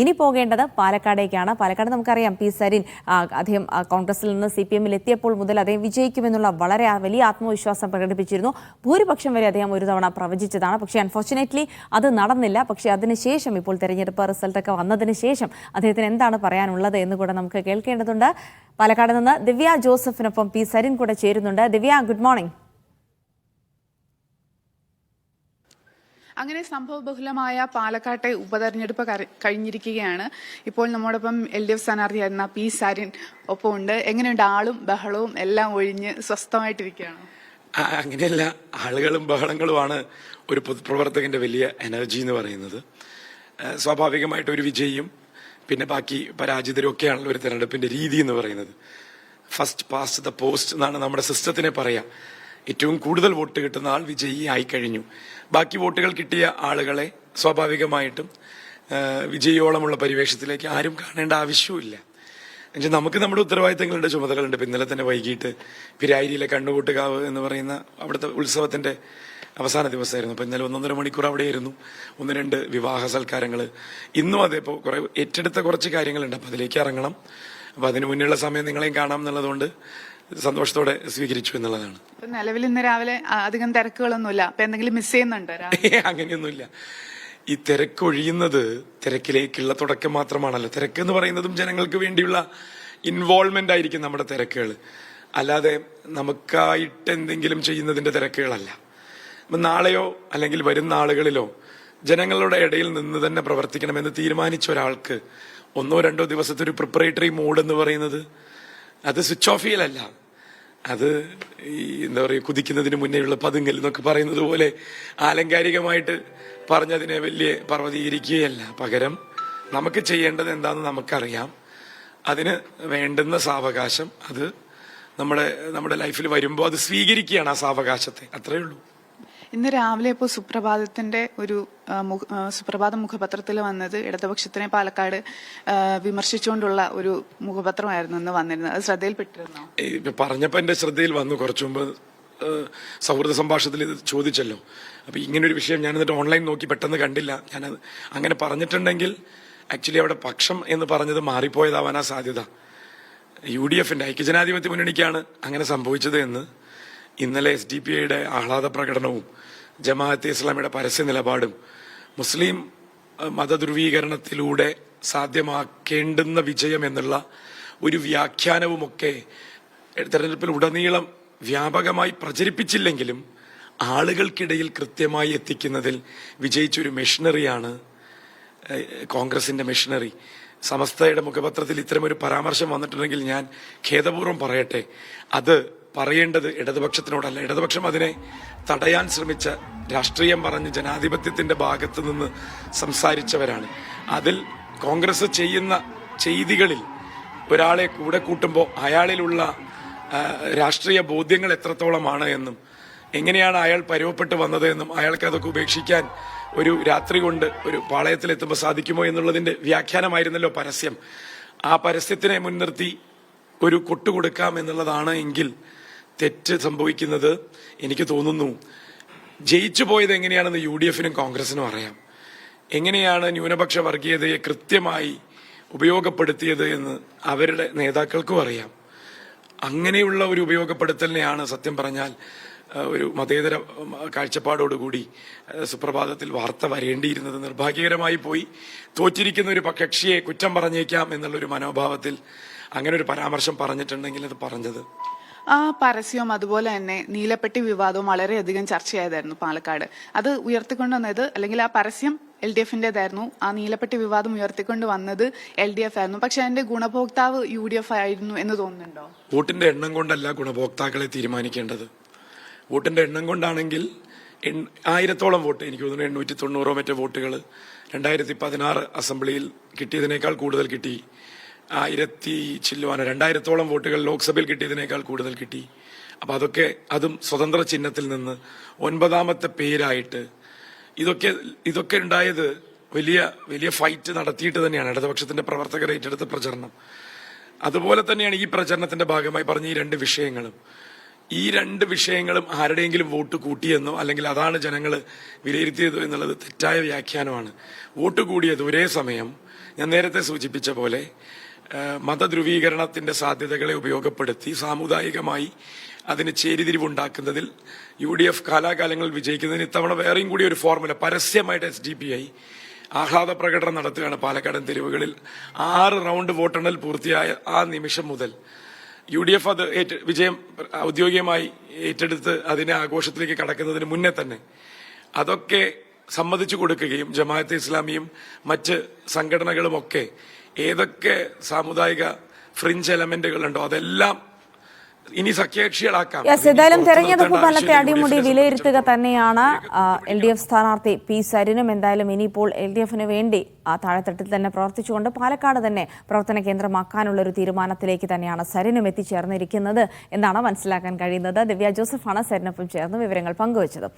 ഇനി പോകേണ്ടത് പാലക്കാടേക്കാണ്. പാലക്കാട് നമുക്കറിയാം പി സരിൻ അദ്ദേഹം കോൺഗ്രസിൽ നിന്ന് CPM-ൽ എത്തിയപ്പോൾ മുതൽ അദ്ദേഹം വിജയിക്കുമെന്നുള്ള വളരെ വലിയ ആത്മവിശ്വാസം പ്രകടിപ്പിച്ചിരുന്നു. ഭൂരിപക്ഷം വരെ അദ്ദേഹം ഒരു തവണ പ്രവചിച്ചതാണ്. പക്ഷേ അൺഫോർച്ചുനേറ്റ്ലി അത് നടന്നില്ല. പക്ഷേ അതിനുശേഷം ഇപ്പോൾ തെരഞ്ഞെടുപ്പ് റിസൾട്ടൊക്കെ വന്നതിന് ശേഷം അദ്ദേഹത്തിന് എന്താണ് പറയാനുള്ളത് എന്ന് കൂടെ നമുക്ക് കേൾക്കേണ്ടതുണ്ട്. പാലക്കാട് നിന്ന് ദിവ്യ ജോസഫിനൊപ്പം പി സരിൻ കൂടെ ചേരുന്നുണ്ട്. ദിവ്യ, ഗുഡ് മോർണിംഗ്. അങ്ങനെ സംഭവബഹുലമായ പാലക്കാട്ടെ ഉപതെരഞ്ഞെടുപ്പ് കഴിഞ്ഞിരിക്കുകയാണ്. ഇപ്പോൾ നമ്മോടൊപ്പം LDF സ്ഥാനാർത്ഥിയായിരുന്ന പി സരിൻ ഒപ്പം ഉണ്ട്. എങ്ങനെയുണ്ട്? ആളും ബഹളവും എല്ലാം ഒഴിഞ്ഞ് സ്വസ്ഥമായിട്ടിരിക്കുകയാണ്? അങ്ങനെയല്ല, ആളുകളും ബഹളങ്ങളുമാണ് ഒരു പൊതുപ്രവർത്തകന്റെ വലിയ എനർജി എന്ന് പറയുന്നത്. സ്വാഭാവികമായിട്ട് ഒരു വിജയിയും പിന്നെ ബാക്കി പരാജിതരും ഒക്കെയാണല്ലോ ഒരു തെരഞ്ഞെടുപ്പിന്റെ രീതി എന്ന് പറയുന്നത്. ഫസ്റ്റ് പാസ്റ്റ് ദ പോസ്റ്റ് എന്നാണ് നമ്മുടെ സിസ്റ്റത്തിനെ പറയാം. ഏറ്റവും കൂടുതൽ വോട്ട് കിട്ടുന്ന ആൾ വിജയി ആയിക്കഴിഞ്ഞു. ബാക്കി വോട്ടുകൾ കിട്ടിയ ആളുകളെ സ്വാഭാവികമായിട്ടും വിജയോളമുള്ള പരിവേഷത്തിലേക്ക് ആരും കാണേണ്ട ആവശ്യമില്ല. എന്നുവെച്ചാൽ നമുക്ക് നമ്മുടെ ഉത്തരവാദിത്തങ്ങളുടെ ചുമതലകളുണ്ട്. ഇന്നലെ തന്നെ വൈകിട്ട് പിരായിരിയിലെ കണ്ണുകൂട്ടുകാവ് എന്ന് പറയുന്ന അവിടുത്തെ ഉത്സവത്തിന്റെ അവസാന ദിവസമായിരുന്നു. അപ്പൊ ഇന്നലെ 1.5 മണിക്കൂർ അവിടെയായിരുന്നു. 1-2 വിവാഹ സൽക്കാരങ്ങൾ. ഇന്നും അതേ ഇപ്പോൾ കുറെ ഏറ്റെടുത്ത കുറച്ച് കാര്യങ്ങളുണ്ട്. അപ്പൊ അതിലേക്ക് ഇറങ്ങണം. അപ്പൊ അതിന് മുന്നുള്ള സമയം നിങ്ങളെയും കാണാം എന്നുള്ളതുകൊണ്ട് സന്തോഷത്തോടെ സ്വീകരിച്ചു എന്നുള്ളതാണ്. നിലവിൽ ഇന്ന് രാവിലെ അധികം തിരക്കുകളൊന്നുമില്ല. അപ്പൊ എന്തെങ്കിലും മിസ് ചെയ്യുന്നുണ്ടോ? അങ്ങനെയൊന്നുമില്ല. ഈ തിരക്കൊഴിയുന്നത് തിരക്കിലേക്കുള്ള തുടക്കം മാത്രമാണല്ലോ. തിരക്ക് എന്ന് പറയുന്നതും ജനങ്ങൾക്ക് വേണ്ടിയുള്ള ഇൻവോൾവ്മെന്റ് ആയിരിക്കും നമ്മുടെ തിരക്കുകൾ, അല്ലാതെ നമുക്കായിട്ട് എന്തെങ്കിലും ചെയ്യുന്നതിന്റെ തിരക്കുകളല്ല. അപ്പൊ നാളെയോ അല്ലെങ്കിൽ വരുന്ന ആളുകളിലോ ജനങ്ങളുടെ ഇടയിൽ നിന്ന് തന്നെ പ്രവർത്തിക്കണമെന്ന് തീരുമാനിച്ച ഒരാൾക്ക് 1-2 ദിവസത്തെ ഒരു പ്രിപ്പറേറ്ററി മോഡ് എന്ന് പറയുന്നത് അത് സ്വിച്ച് ഓഫ് ചെയ്യലല്ല. അത് ഈ എന്താ പറയുക, കുതിക്കുന്നതിന് മുന്നേയുള്ള പതുങ്ങൽ എന്നൊക്കെ പറയുന്നത് പോലെ ആലങ്കാരികമായിട്ട് പറഞ്ഞതിനെ വലിയ പർവ്വതീകരിക്കുകയല്ല. പകരം നമുക്ക് ചെയ്യേണ്ടത് എന്താണെന്ന് നമുക്കറിയാം. അതിന് വേണ്ടുന്ന സാവകാശം അത് നമ്മുടെ ലൈഫിൽ വരുമ്പോൾ അത് സ്വീകരിക്കുകയാണ്, ആ സാവകാശത്തെ. അത്രയേ ഉള്ളൂ. ഇന്ന് രാവിലെ ഇപ്പോൾ സുപ്രഭാതത്തിന്റെ ഒരു സുപ്രഭാത മുഖപത്രത്തിൽ വന്നത് ഇടതുപക്ഷത്തിനെ പാലക്കാട് വിമർശിച്ചുകൊണ്ടുള്ള ഒരു മുഖപത്രമായിരുന്നു ഇന്ന് വന്നിരുന്നത്. അത് ശ്രദ്ധയിൽപ്പെട്ടിരുന്നോ? പറഞ്ഞപ്പോ എന്റെ ശ്രദ്ധയിൽ വന്നു. കുറച്ചു മുമ്പ് സൗഹൃദ സംഭാഷണത്തിൽ ഇത് ചോദിച്ചല്ലോ. അപ്പൊ ഇങ്ങനൊരു വിഷയം ഞാൻ എന്നിട്ട് ഓൺലൈൻ നോക്കി പെട്ടെന്ന് കണ്ടില്ല. ഞാനത് അങ്ങനെ പറഞ്ഞിട്ടുണ്ടെങ്കിൽ ആക്ച്വലി അവിടെ പക്ഷം എന്ന് പറഞ്ഞത് മാറിപ്പോയതാവാനാ സാധ്യത. UDF-ന്റെ ഐക്യജനാധിപത്യ മുന്നണിക്കാണ് അങ്ങനെ സംഭവിച്ചത് എന്ന് ഇന്നലെ SDPI-യുടെ ആഹ്ലാദ പ്രകടനവും ജമാഅത്തെ ഇസ്ലാമിയുടെ പരസ്യ നിലപാടും മുസ്ലിം മതധ്രുവീകരണത്തിലൂടെ സാധ്യമാക്കേണ്ടുന്ന വിജയം എന്നുള്ള ഒരു വ്യാഖ്യാനവുമൊക്കെ തെരഞ്ഞെടുപ്പിൽ ഉടനീളം വ്യാപകമായി പ്രചരിപ്പിച്ചില്ലെങ്കിലും ആളുകൾക്കിടയിൽ കൃത്യമായി എത്തിക്കുന്നതിൽ വിജയിച്ചൊരു മെഷീനറിയാണ് കോൺഗ്രസിന്റെ മെഷീനറി. സമസ്തയുടെ മുഖപത്രത്തിൽ ഇത്തരമൊരു പരാമർശം വന്നിട്ടുണ്ടെങ്കിൽ ഞാൻ ഖേദപൂർവ്വം പറയട്ടെ, അത് പറയേണ്ടത് ഇടതുപക്ഷത്തിനോടല്ല. ഇടതുപക്ഷം അതിനെ തടയാൻ ശ്രമിച്ച, രാഷ്ട്രീയം പറഞ്ഞ് ജനാധിപത്യത്തിന്റെ ഭാഗത്ത് നിന്ന് സംസാരിച്ചവരാണ്. അതിൽ കോൺഗ്രസ് ചെയ്യുന്ന ചെയ്തികളിൽ ഒരാളെ കൂടെ കൂട്ടുമ്പോൾ അയാളിലുള്ള രാഷ്ട്രീയ ബോധ്യങ്ങൾ എത്രത്തോളമാണ് എന്നും എങ്ങനെയാണ് അയാൾ പരുവപ്പെട്ട് വന്നത് എന്നും അയാൾക്ക് അതൊക്കെ ഉപേക്ഷിക്കാൻ ഒരു രാത്രി കൊണ്ട് ഒരു പാളയത്തിലെത്തുമ്പോൾ സാധിക്കുമോ എന്നുള്ളതിന്റെ വ്യാഖ്യാനമായിരുന്നല്ലോ പരസ്യം. ആ പരസ്യത്തിനെ മുൻനിർത്തി ഒരു കൊട്ടുകൊടുക്കാം എന്നുള്ളതാണ് എങ്കിൽ തെറ്റ് സംഭവിക്കുന്നത് എനിക്ക് തോന്നുന്നു. ജയിച്ചു പോയത് എങ്ങനെയാണെന്ന് UDF-നും കോൺഗ്രസിനും അറിയാം. എങ്ങനെയാണ് ന്യൂനപക്ഷ വർഗീയതയെ കൃത്യമായി ഉപയോഗപ്പെടുത്തിയത് എന്ന് അവരുടെ നേതാക്കൾക്കും അറിയാം. അങ്ങനെയുള്ള ഒരു ഉപയോഗപ്പെടുത്തലിനെയാണ് സത്യം പറഞ്ഞാൽ ഒരു മതേതര കാഴ്ചപ്പാടോടുകൂടി സുപ്രഭാതത്തിൽ വാർത്ത വരേണ്ടിയിരുന്നത്. നിർഭാഗ്യകരമായി പോയി. തോറ്റിരിക്കുന്ന ഒരു കക്ഷിയെ കുറ്റം പറഞ്ഞേക്കാം എന്നുള്ളൊരു മനോഭാവത്തിൽ അങ്ങനെ ഒരു പരാമർശം പറഞ്ഞിട്ടുണ്ടെങ്കിൽ അത് പറഞ്ഞത്. ആ പരസ്യവും അതുപോലെ തന്നെ നീലപ്പെട്ടി വിവാദവും വളരെയധികം ചർച്ചയായതായിരുന്നു പാലക്കാട്. അത് ഉയർത്തിക്കൊണ്ടുവന്നത്, അല്ലെങ്കിൽ ആ പരസ്യം LDF-ന്റേതായിരുന്നു. ആ നീലപ്പെട്ടി വിവാദം ഉയർത്തിക്കൊണ്ട് വന്നത് LDF ആയിരുന്നു. പക്ഷെ അതിന്റെ ഗുണഭോക്താവ് UDF ആയിരുന്നു എന്ന് തോന്നുന്നുണ്ടോ? വോട്ടിന്റെ എണ്ണം കൊണ്ടല്ല ഗുണഭോക്താക്കളെ തീരുമാനിക്കേണ്ടത്. വോട്ടിന്റെ എണ്ണം കൊണ്ടാണെങ്കിൽ 1000-ഓളം വോട്ട്, എനിക്ക് തോന്നുന്നു 890 മറ്റേ വോട്ടുകൾ 2016 അസംബ്ലിയിൽ കിട്ടിയതിനേക്കാൾ കൂടുതൽ കിട്ടി. 2000-ഓളം വോട്ടുകൾ ലോക്സഭയിൽ കിട്ടിയതിനേക്കാൾ കൂടുതൽ കിട്ടി. അപ്പൊ അതും സ്വതന്ത്ര ചിഹ്നത്തിൽ നിന്ന് 9ാമത്തെ പേരായിട്ട് ഇതൊക്കെ ഉണ്ടായത് വലിയ ഫൈറ്റ് നടത്തിയിട്ട് തന്നെയാണ് ഇടതുപക്ഷത്തിന്റെ പ്രവർത്തകർ ഏറ്റെടുത്ത പ്രചരണം. അതുപോലെ തന്നെയാണ് ഈ പ്രചരണത്തിന്റെ ഭാഗമായി പറഞ്ഞ ഈ രണ്ട് വിഷയങ്ങളും ആരുടെയെങ്കിലും വോട്ട് കൂട്ടിയെന്നോ അല്ലെങ്കിൽ അതാണ് ജനങ്ങൾ വിലയിരുത്തിയതോ എന്നുള്ളത് തെറ്റായ വ്യാഖ്യാനമാണ്. വോട്ട് കൂടിയത് ഒരേ സമയം ഞാൻ നേരത്തെ സൂചിപ്പിച്ച പോലെ മതധ്രുവീകരണത്തിന്റെ സാധ്യതകളെ ഉപയോഗപ്പെടുത്തി സാമുദായികമായി അതിന് ചേരിതിരിവുണ്ടാക്കുന്നതിൽ UDF കാലാകാലങ്ങളിൽ വിജയിക്കുന്നതിന് ഇത്തവണ വേറെയും കൂടി ഒരു ഫോർമുല പരസ്യമായിട്ട് SDPI ആഹ്ലാദ പ്രകടനം നടത്തുകയാണ്. പാലക്കാടൻ തെരുവുകളിൽ 6 റൗണ്ട് വോട്ടെണ്ണൽ പൂർത്തിയായ ആ നിമിഷം മുതൽ UDF അത് വിജയം ഔദ്യോഗികമായി ഏറ്റെടുത്ത് അതിനെ ആഘോഷത്തിലേക്ക് കടക്കുന്നതിന് മുന്നേ തന്നെ അതൊക്കെ സമ്മതിച്ചു കൊടുക്കുകയും ജമാഅത്തെ ഇസ്ലാമിയും മറ്റ് സംഘടനകളുമൊക്കെ ഏതൊക്കെ സാമുദായിക ഫ്രിഞ്ച് എലമെന്റുകളുണ്ടോ അതെല്ലാം ഇനി സഖ്യകക്ഷികളാക്കാം. ഏതായാലും തെരഞ്ഞെടുപ്പ് ഫലത്തെ അടിമുടി വിലയിരുത്തുക തന്നെയാണ് LDF സ്ഥാനാർത്ഥി P സരിനും. എന്തായാലും ഇനിയിപ്പോൾ LDFന് വേണ്ടി ആ താഴെത്തട്ടിൽ തന്നെ പ്രവർത്തിച്ചുകൊണ്ട് പാലക്കാട് തന്നെ പ്രവർത്തന കേന്ദ്രമാക്കാനുള്ള ഒരു തീരുമാനത്തിലേക്ക് തന്നെയാണ് സരിനും എത്തിച്ചേർന്നിരിക്കുന്നത് എന്നാണ് മനസ്സിലാക്കാൻ കഴിയുന്നത്. ദിവ്യ ജോസഫാണ് സരിനൊപ്പം ചേർന്ന് വിവരങ്ങൾ പങ്കുവച്ചത്.